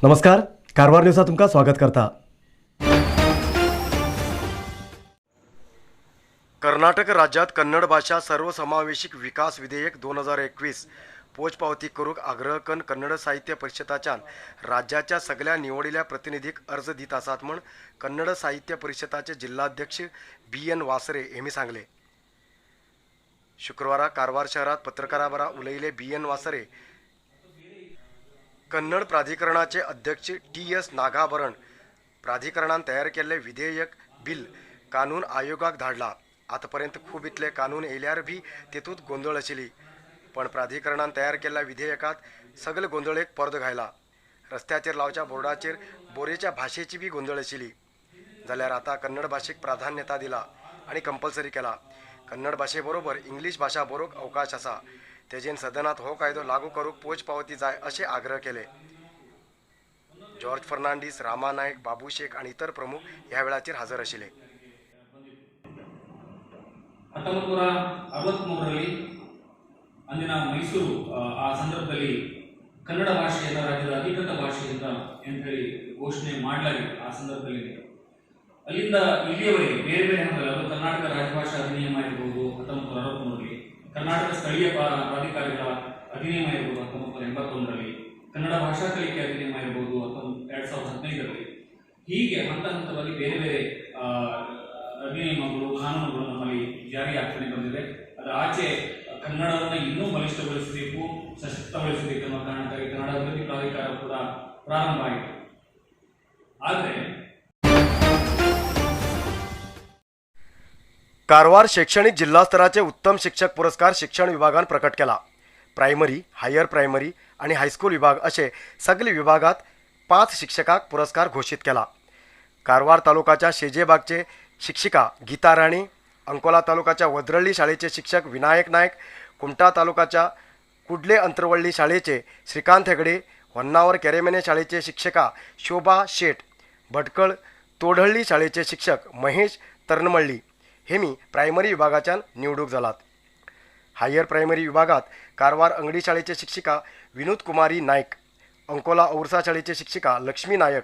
नमस्कार, कारवार न्यूजात तुमका स्वागत करता। कर्नाटक राज्यात कन्नड भाषा सर्वसमावेशक विकास विधेयक 2021 पोचपावती करूक आग्रह करून कन्नड साहित्य परिषदाच्यान राज्याच्या सगळ्या निवडिल्या प्रतिनिधीक अर्ज दित आसात म्हण कन्नड साहित्य परिषदाचे जिल्हाध्यक्ष BN वासरे यांनी सांगले। शुक्रवार कारवार शहरात पत्रकारांबरोबर उलयले BN वासरे कन्नड प्राधिकरणाचे अध्यक्ष TS नागाभरण प्राधिकरणान तयार केलेले विधेयक बिल कानून आयोगाक धाडला। आतापर्यंत खूप इतले कानून येयल्यार बी तेतूत गोंधळ आशिल्ली, पण प्राधिकरणान तयार केलेल्या विधेयकात सगळे गोंधळेक पर्दो घायला। रस्त्याचेर लावच्या बोर्डाचेर बोरेच्या भाषेची बी गोंधळ आशिल्ली, जाल्यार आता कन्नड भाषेक प्राधान्यता दिला आणि कंपल्सरी केला। कन्नड भाषेबरोबर इंग्लिश भाषा बरोवंक अवकाश आसा, तेजेन सदनात हो कायदो लागू करूक पोचपावती जाय असे आग्रह केले। जॉर्ज फर्नांडीस, रामा नायक, बाबू शेख आणि इतर प्रमुख ह्या वेळाचेर हजर आशिल्ले। 1963ರಲ್ಲಿ ಅಂದಿನ ಮೈಸೂರು ಆ ಸಂದರ್ಭದಲ್ಲಿ ಕನ್ನಡ ಭಾಷೆಯನ್ನು ರಾಜ್ಯದ ಅಧಿಕೃತ ಭಾಷೆ ಅಂತ ಹೇಳಿ ಘೋಷಣೆ ಮಾಡಲಾಗಿದೆ। ಆ ಸಂದರ್ಭದಲ್ಲಿ ಅಲ್ಲಿಂದ ಇಲ್ಲಿಯವರೆಗೆ ಬೇರೆ ಬೇರೆ ಹಂತದಲ್ಲಿ ಅದು ಕರ್ನಾಟಕ ರಾಜಭಾಷಾ ಅಧಿನಿಯಮ ಇರಬಹುದು 1963ರಲ್ಲಿ, ಕರ್ನಾಟಕ ಸ್ಥಳೀಯ ಪ್ರಾಧಿಕಾರಗಳ ಅಧಿನಿಯಮ ಇರಬಹುದು 1981ರಲ್ಲಿ, ಕನ್ನಡ ಭಾಷಾ ಕಲಿಕೆ ಅಧಿನಿಯಮ ಇರಬಹುದು 2015ರಲ್ಲಿ, ಹೀಗೆ ಹಂತ ಹಂತವಾಗಿ ಬೇರೆ ಬೇರೆ ಅಧಿನಿಯಮಗಳು ಕಾನೂನುಗಳು ನಮ್ಮಲ್ಲಿ ಜಾರಿ ಆಗ್ತಾನೆ ಬಂದಿದೆ। ಅದರ ಆಚೆ ಕನ್ನಡವನ್ನು ಇನ್ನೂ ಬಲಿಷ್ಠಗೊಳಿಸಬೇಕು, ಸಶಕ್ತಗೊಳಿಸಬೇಕು ಅನ್ನೋ ಕಾರಣಕ್ಕಾಗಿ ಕನ್ನಡ ಅಭಿವೃದ್ಧಿ ಪ್ರಾಧಿಕಾರ ಕೂಡ ಪ್ರಾರಂಭ ಆಯಿತು। ಆದರೆ कारवार शैक्षणिक जिल्हा स्तराचे उत्तम शिक्षक पुरस्कार शिक्षण विभागान प्रकट केला। प्रायमरी, हायर प्रायमरी आणि हायस्कूल विभाग असे सगळे विभागात 5 शिक्षकांक पुरस्कार घोषित केला। कारवार तालुक्याच्या शेजेबागचे शिक्षिका गीता राणी, अंकोला तालुक्याच्या वद्रळ्ळी शाळेचे शिक्षक विनायक नायक, कुमटा तालुक्याच्या कुडले अंतरवळ्ळी शाळेचे श्रीकांत हेगडे, होन्नावर केरेमेने शाळेचे शिक्षिका शोभा शेठ, भटकळ तोडहळ्ळी शाळेचे शिक्षक महेश तरनमळ्ळी हेमी प्रायमरी विभागाच्यान निवडूक जालात। हायर प्रायमरी विभागात कारवार अंगडी शाळेचे शिक्षिका विनोद कुमारी नायक, अंकोला औरसा शाळेचे शिक्षिका लक्ष्मी नायक,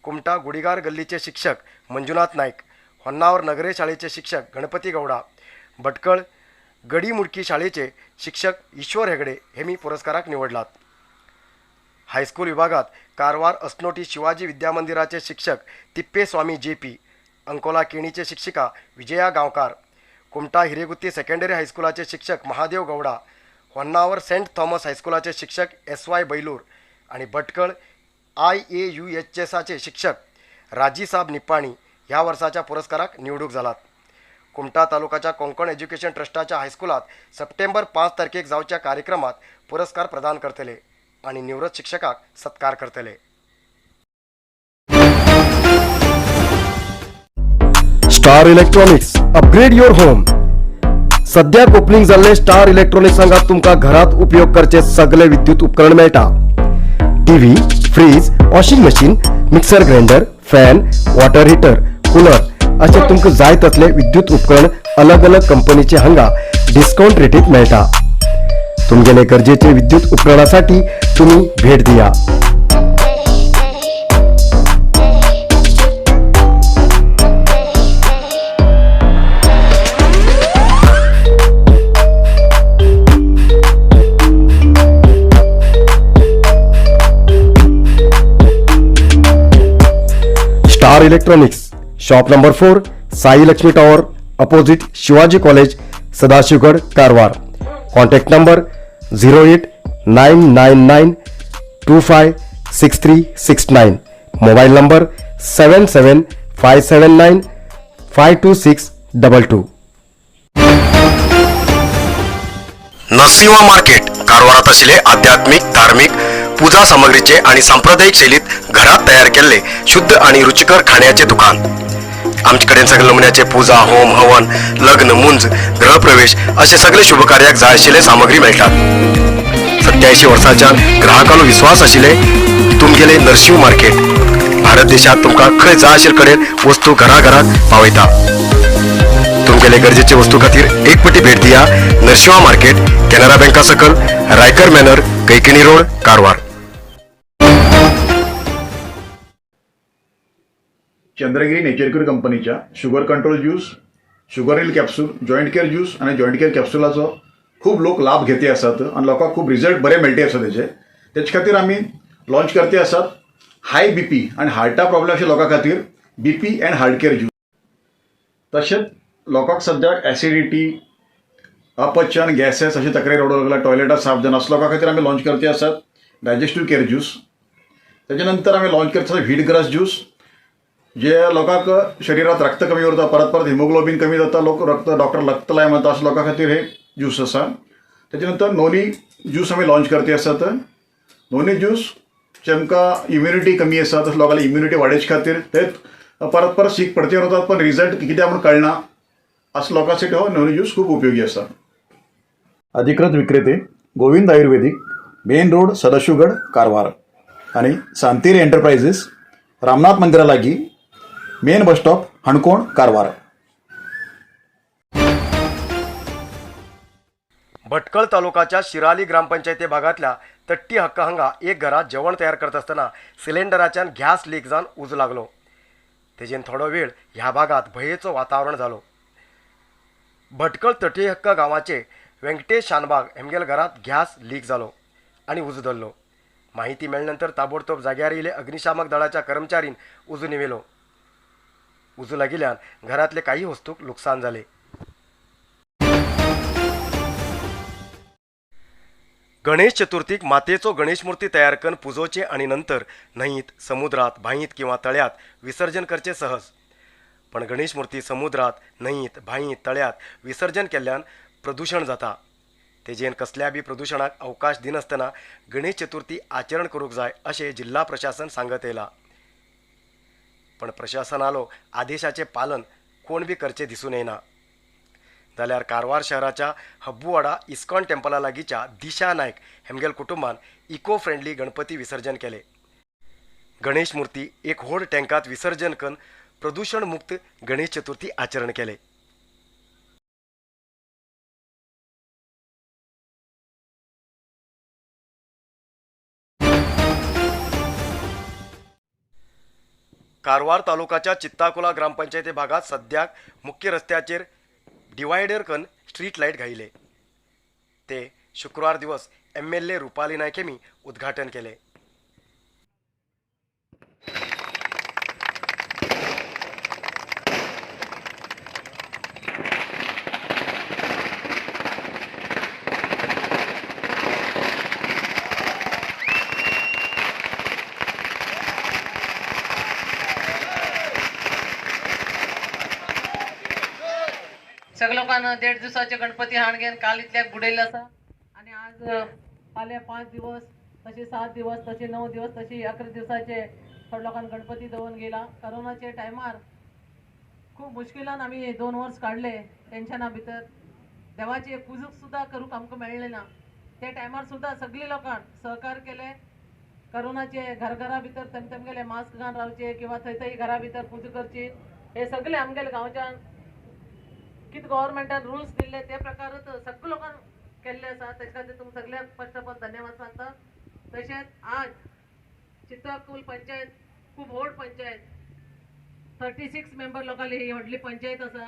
कुमटा गुडीगार गल्लीचे शिक्षक मंजुनाथ नायक, होन्नावर नगरे शाळेचे शिक्षक गणपती गौडा, भटकळ गडीमुडकी शाळेचे शिक्षक ईश्वर हेगडे हेमी पुरस्काराक निवडलात। हायस्कूल विभागात कारवार अस्नोटी शिवाजी विद्यामंदिराचे शिक्षक तिप्पेस्वामी JP, अंकोला केणीचे शिक्षिका विजया गांवकार, कुमटा हिरेगुत्ती सेकंडरी हायस्कूलाचे शिक्षक महादेव गौडा, होन्नावर सेंट थॉमस हायस्कूलाचे शिक्षक SY बैलूर आणि भटकळ IAUHSचे शिक्षक राजीसाब निप्पाणी ह्या वर्षाच्या पुरस्काराक निवडूक जालात। कुमटा तालुक्याच्या कोंकण एज्युकेशन ट्रस्टाच्या हायस्कूलात सप्टेंबर 5 तारखेक जावच्या कार्यक्रमात पुरस्कार प्रदान करतले आणि निवृत्त शिक्षकाक सत्कार करतले। Star electronics, upgrade your home. सध्या ओपनिंग जाल्ले स्टार इलेक्ट्रॉनिक्स हांगा तुमका घरात उपयोग करचे सगळे विद्युत उपकरण मेळटा। TV, fridge, washing machine, mixer grinder, fan, water heater, cooler असे तुमका जाय तसले विद्युत उपकरण अलग अलग कंपनीचे हांगा डिस्काउंट रेटीत मेळटा। तुमगेले गरजेचे विद्युत उपकरणासाठी तुम्ही भेट दिया। Star electronics, shop number 4, Sai Lakshmi tower, opposite Shivaji college, Sadashivgad, Karwar. Contact number 0899256369, mobile number 7757952622। Narasimha market कारवारात असले आध्यात्मिक, धार्मिक, पूजा सामग्रीचे आणि सांप्रदायिक शैलीत घरात तयार केलेले शुद्ध आणि रुचिकर खाण्याचे दुकान। आमच्याकडे सगळे नमुन्याचे पूजा, होम, हवन, लग्न, मुंज, गृहप्रवेश असे सगळे शुभ कार्याक जाय आशिल्ले सामग्री मेळटात। 87 वर्षांच्या ग्राहकांनो विश्वास आशिल्ले तुमगेले नरसिंह मार्केट भारत देशात तुमका खंय जाय आशिल्ले कडेन वस्तू घराघरात पावयता। तुमगेले गरजेचे वस्तू खातीर एक पटी भेट दिया। नरसिंह मार्केट, कॅनरा बँका सकल, रायकर मॅनर, कैकिणी रोड, कारवार। चंद्रगिरी नेचरक्यूर कंपनीच्या sugar control juice, sugar hill capsule, joint care juice आणि जॉईंट केअर कॅप्सुलाचो खूप लोक लाभ घेते असतात आणि लोकांक खूप रिझल्ट बरे मेळटे असतात त्याच्या खातीर आम्ही लॉन्च करते असतात हाय बीपी आणि हार्टा प्रॉब्लेम अशा लोकां खातीर BP and heart care juice. तशेंच लोकांक सद्याक ॲसिडिटी, अपचन, गॅसेस अशी तक्रारी रडू लागला, टॉयलेटात साफ जाणं असं लोकां खातीर आम्ही लॉन्च करते असतात डायजेस्टिव्ह केअर ज्यूस. त्याच्यानंतर आम्ही लॉन्च करता व्हीटग्रास ज्यूस, जे लोकांक शरीरात रक्त कमी उरता, परत परत हिमोग्लोबिन कमी जाता, डॉक्टर रक्त लाय म्हणता असं लोकां खातीर हे ज्यूस असा. त्याच्यानंतर नोनी ज्यूस आम्ही लॉन्च करते असतात. नोनी ज्यूस आमकां इम्युनिटी कमी आसा तसं लोकांना इम्युनिटी वाडोवचे खातीर ते परत परत सीक पडचे वतात पण रिझल्ट कित्याक म्हूण कळना असं लोकांसाठी हो नोनी ज्यूस खूप उपयोगी आसा. अधिकृत विक्रेते गोविंद आयुर्वेदिक, मेन रोड, सदाशिवगड, कारवार आणि सांतेरी एंटरप्राइजेस, रामनाथ मंदिरा लागीं, main bus stop, Hankon, Karwar. Bhatkal तालुक्याच्या शिराली ग्रामपंचायती भागातल्या तट्टी हक्क हांगा एक घरात जेवण तयार करत असताना सिलेंडराच्यान गॅस लीक जावन उज लागलो. तेजेन थोडो वेळ ह्या भागात भयेचो वातावरण जालो. भटकळ तट्टी हक्क गांवाचे व्यंकटेश शानबाग हेमगेल घरात गॅस लीक जालो आणि उज धरलो. माहिती मेळ्ळ्यानंतर ताबडतोब जाग्यार येयले अग्निशामक दळाच्या कर्मचारीन उज निवेलो. उज लागिल्ल्यान घरातले काही वस्तूक लुकसाण जाले. गणेश चतुर्थीक मातयेचो गणेश मूर्ती तयार करून पुजोवचे आणि नंतर न्हंयेत, समुद्रात, भांयेत किंवा तळ्यात विसर्जन करचे सहज. पण गणेश मूर्ती समुद्रात, न्हंयेत, भांयेत, तळ्यात विसर्जन केल्ल्यान प्रदूषण जाता. तेजेन कसल्या बी प्रदूषणाक अवकाश दिनासतना गणेश चतुर्थी आचरण करूंक जाय अशें जिल्हा प्रशासन सांगत येयला. पण प्रशासनालो आदेशाचे पालन कोण बी करचे दिसून येना. जाल्यार कारवार शहराच्या हब्बुवाडा इस्कॉन टेम्पला लागींच्या दिशा नायक हेमगेल कुटुंबान इको फ्रेंडली गणपती विसर्जन केले. गणेश मूर्ती एक व्हड टँकात विसर्जन करून प्रदूषण मुक्त गणेश चतुर्थी आचरण केले. कारवार तालुक्याच्या चित्ताकुला ग्रामपंचायती भागात सद्याक मुख्य रस्त्याचेर डिवायडर करून स्ट्रीट लाईट घायले. ते शुक्रवार दिवस MLA रुपाली नायक हेमी उद्घाटन केले. सगळ्या लोकांना 1.5 दिवसाचे गणपती हाणगेन काल इतल्याक बुडयल्ले आसा आणि आज फाल्यां 5 दिवस तसे 7 दिवस तसे 9 दिवस तसे 11 दिवसाचे थोड्या लोकांना गणपती दवरून गेला. करोनाचे टायमार खूप मुश्किलान आम्ही 2 वर्स काढले. टेन्शना भितर देवाचे पुजूक सुद्धा करूक आमकां मेळ्ळें ना. त्या टायमार सुद्धा सगळी लोकांक सहकार केले. करोनाचे घरा भितर तेमगेले मास्क घालून रावचे किंवा थंय घरा भितर पुजा करची हे सगळे आमगेले गांवच्यान कितें गव्हर्मेंटान रुल्स दिल्ले ते प्रकारच सगळ्या लोकांक केल्ले आसा. तेजे खातीर तुमकां सगळ्यांक फर्स्ट ऑफ ऑल धन्यवाद सांगता. तशेंच आज चित्ताकुल पंचायत खूब व्हड पंचायत 36 मेंबर लोकांली ही व्हडली पंचायत आसा.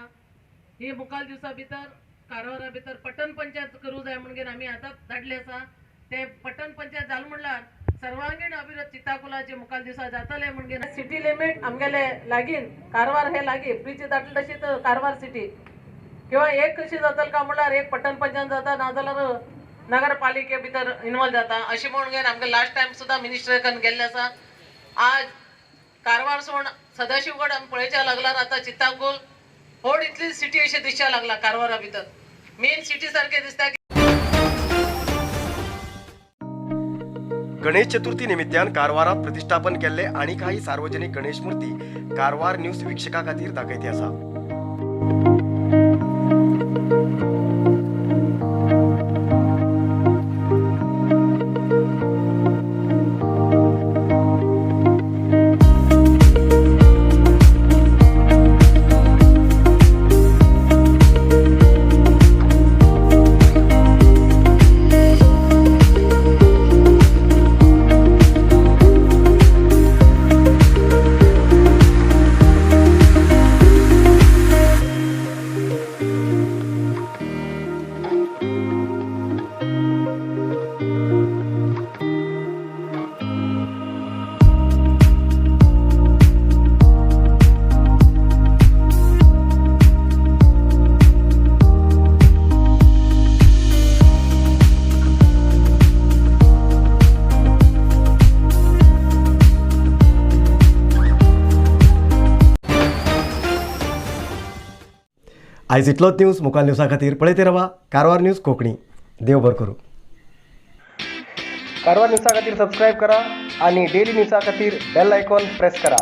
ही मुखाल दिवसा भितर कारवारा भितर पट्टण पंचायत करूं जाय म्हणून आमी आतां धाडले आसा. ते पट्टण पंचायत जालें म्हणल्यार सर्वांगीण अभिवृद्धी चित्ताकुलाचे मुखाल दिवसा जातले म्हणून सिटी लिमिट आमगेले लागीं कारवार हे लागीं ब्रिज जातले तशीच कारवार सिटी किंवा एक कशी जातले का म्हणल्यार एक पट्टण पंचायत जाता नाजाल्यार नगरपालिके भितर इन्वॉल्व जाता अशी म्हणून आमगे लास्ट टायम सुद्धा मिनिस्टर कन गेल्ले आसा. आज कारवार सोड सदाशिवगड आमी पळयच्या लागल्यार आतां चित्ताकुल व्हड इतली सिटी अशी दिसच्या लागला. कारवारा भितर मेन सिटी सारखे दिसता. गणेश चतुर्थी निमित्तान कारवारात प्रतिष्ठापन केल्ले आणि काही सार्वजनिक गणेश मूर्ती कारवार न्यूज वीक्षका खातीर दाखयती आसा. आयज इतलोच न्यूज. मुखाल न्यूजा खातीर पळयते रावा कारवार न्यूज कोंकणी. देव बरें करूं. कारवार न्यूजा खातीर सबस्क्रायब करा आणि डेली न्यूजा खातीर बेल आयकॉन प्रेस करा.